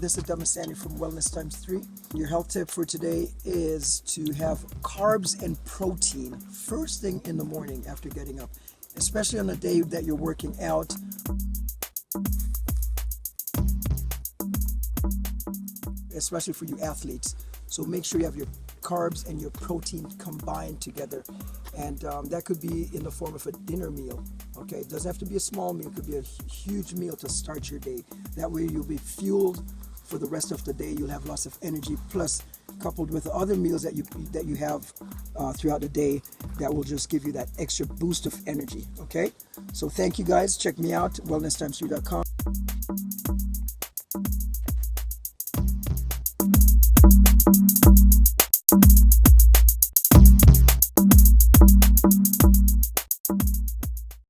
This is Sandy from Wellnessx3. Your health tip for today is to have carbs and protein first thing in the morning after getting up, especially on the day that you're working out. Especially for you athletes. So make sure you have your carbs and your protein combined together. And that could be in the form of a dinner meal. Okay, it doesn't have to be a small meal, it could be a huge meal to start your day. That way you'll be fueled for the rest of the day. You'll have lots of energy, plus coupled with other meals that you have throughout the day that will just give you that extra boost of energy. Okay, so thank you guys. Check me out, wellness3.com.